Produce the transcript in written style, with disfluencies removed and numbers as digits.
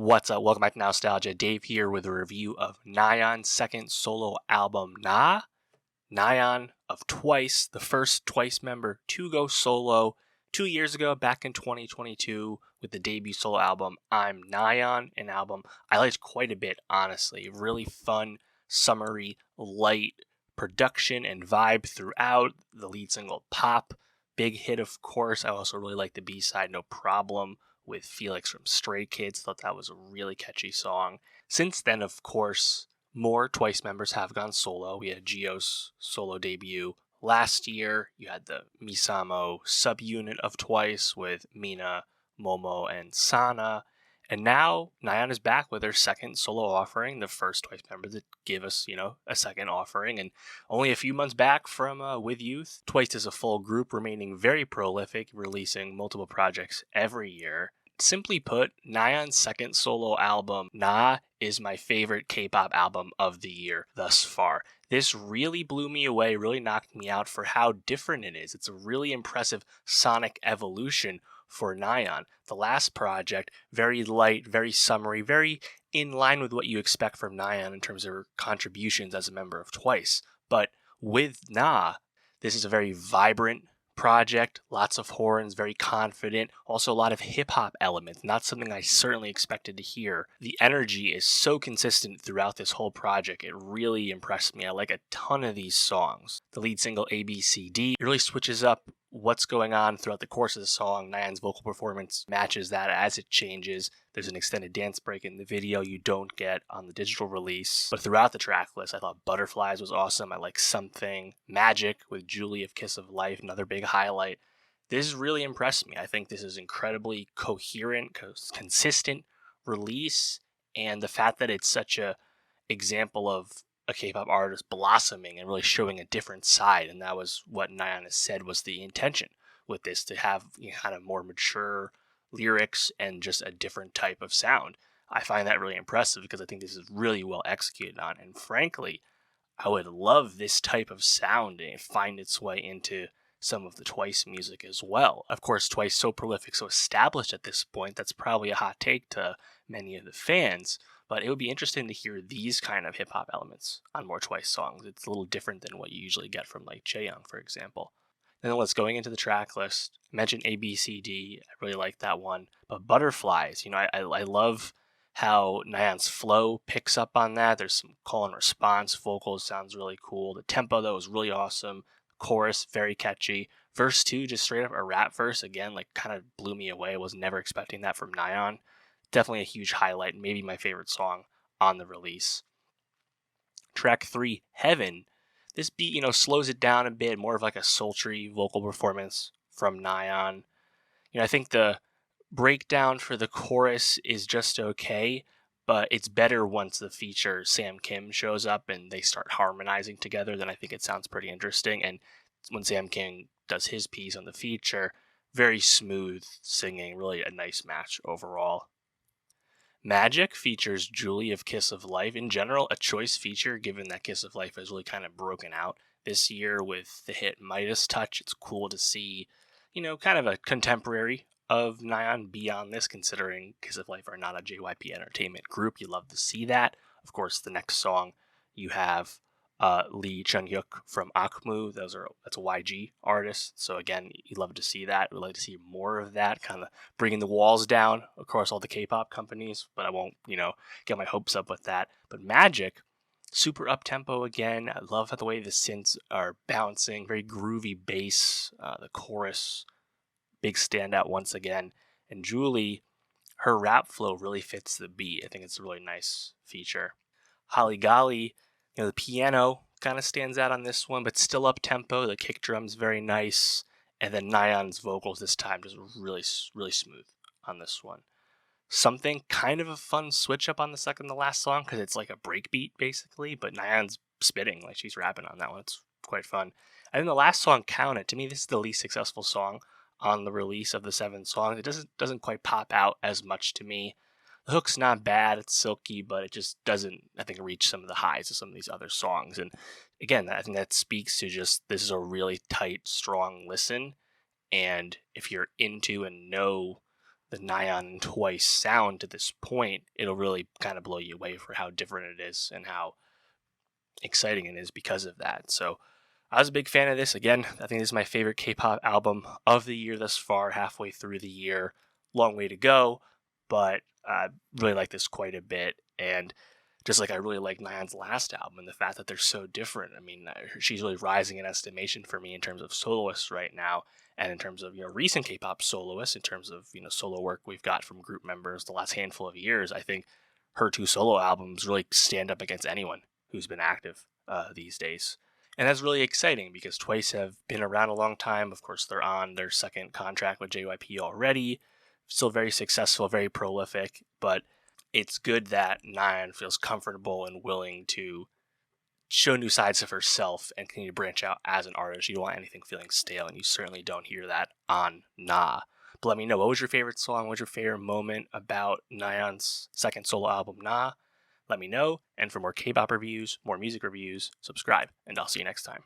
What's up? Welcome back to Nowstalgia. Dave here with a review of Nayeon's second solo album, Nayeon of Twice, the first Twice member to go solo 2 years ago, back in 2022, with the debut solo album, I'm Nayeon, an album I liked quite a bit, honestly. Really fun, summery, light production and vibe throughout. The lead single, Pop, big hit, of course. I also really like the B-side, No Problem, with Felix from Stray Kids. Thought that was a really catchy song. Since then, of course, more Twice members have gone solo. We had Gio's solo debut last year. You had the Misamo subunit of Twice with Mina, Momo, and Sana. And now Nayeon is back with her second solo offering, the first Twice member to give us, a second offering. And only a few months back from With Youth, Twice is a full group, remaining very prolific, releasing multiple projects every year. Simply put, Nayeon's second solo album, Na, is my favorite K-pop album of the year thus far. This really blew me away, really knocked me out for how different it is. It's a really impressive sonic evolution for Nayeon. The last project, very light, very summery, very in line with what you expect from Nayeon in terms of her contributions as a member of Twice. But with Na, this is a very vibrant project, lots of horns, very confident, also a lot of hip-hop elements, not something I certainly expected to hear. The energy is so consistent throughout this whole project, it really impressed me. I like a ton of these songs. The lead single, ABCD, it really switches up what's going on throughout the course of the song. Nayeon's vocal performance matches that as it changes. There's an extended dance break in the video you don't get on the digital release. But throughout the track list, I thought Butterflies was awesome. I like Something. Magic with Julie of Kiss of Life, another big highlight. This really impressed me. I think this is incredibly coherent, consistent release. And the fact that it's such a example of a K-pop artist blossoming and really showing a different side, and that was what Nayeon has said was the intention with this, to have kind of more mature lyrics and just a different type of sound. I find that really impressive because I think this is really well executed on, and frankly, I would love this type of sound and find its way into some of the Twice music as well. Of course, Twice so prolific, so established at this point, that's probably a hot take to many of the fans, but it would be interesting to hear these kind of hip-hop elements on more Twice songs. It's a little different than what you usually get from like Jaeyoung, for example. Then let's going into the track list. I mentioned ABCD. I really like that one. But Butterflies, I love how Nayeon's flow picks up on that. There's some call and response vocals, sounds really cool. The tempo, though, is really awesome. Chorus, very catchy. Verse 2, just straight up a rap verse, again, like kind of blew me away. I was never expecting that from Nayeon. Definitely a huge highlight, maybe my favorite song on the release. Track 3, Heaven. This beat, slows it down a bit, more of like a sultry vocal performance from Nayeon. I think the breakdown for the chorus is just okay, but it's better once the feature Sam Kim shows up and they start harmonizing together. Then I think it sounds pretty interesting. And when Sam Kim does his piece on the feature, very smooth singing, really a nice match overall. Magic features Julie of Kiss of Life. In general, a choice feature, given that Kiss of Life has really kind of broken out this year with the hit Midas Touch. It's cool to see, kind of a contemporary of Nayeon be on this, considering Kiss of Life are not a JYP Entertainment group. You love to see that. Of course, the next song you have Lee Chun-hyuk from Akmu. That's a YG artist. So again, you love to see that. We'd like to see more of that, kind of bringing the walls down across all the K-pop companies. But I won't, get my hopes up with that. But Magic, super up-tempo again. I love how the way the synths are bouncing. Very groovy bass. The chorus, big standout once again. And Julie, her rap flow really fits the beat. I think it's a really nice feature. Holly Golly, the piano kind of stands out on this one, but still up tempo. The kick drum's very nice, and then Nayeon's vocals this time just really, really smooth on this one. Something kind of a fun switch up on the second to last song because it's like a breakbeat basically, but Nayeon's spitting like she's rapping on that one. It's quite fun. And then the last song, Count It. To me, this is the least successful song on the release of the 7 songs. It doesn't quite pop out as much to me. The hook's not bad, it's silky, but it just doesn't, I think, reach some of the highs of some of these other songs. And again, I think that speaks to just, this is a really tight, strong listen. And if you're into and know the Nayeon and Twice sound to this point, it'll really kind of blow you away for how different it is and how exciting it is because of that. So I was a big fan of this. Again, I think this is my favorite K-pop album of the year thus far, halfway through the year. Long way to go, but I really like this quite a bit. And just like I really like Nayeon's last album and the fact that they're so different. I mean, she's really rising in estimation for me in terms of soloists right now, and in terms of recent K-pop soloists, in terms of solo work we've got from group members the last handful of years. I think her two solo albums really stand up against anyone who's been active these days. And that's really exciting because Twice have been around a long time. Of course, they're on their second contract with JYP already. Still very successful, very prolific, but it's good that Nayeon feels comfortable and willing to show new sides of herself and continue to branch out as an artist. You don't want anything feeling stale, and you certainly don't hear that on Na. But let me know, what was your favorite song? What was your favorite moment about Nayeon's second solo album, Na? Let me know, and for more K-pop reviews, more music reviews, subscribe, and I'll see you next time.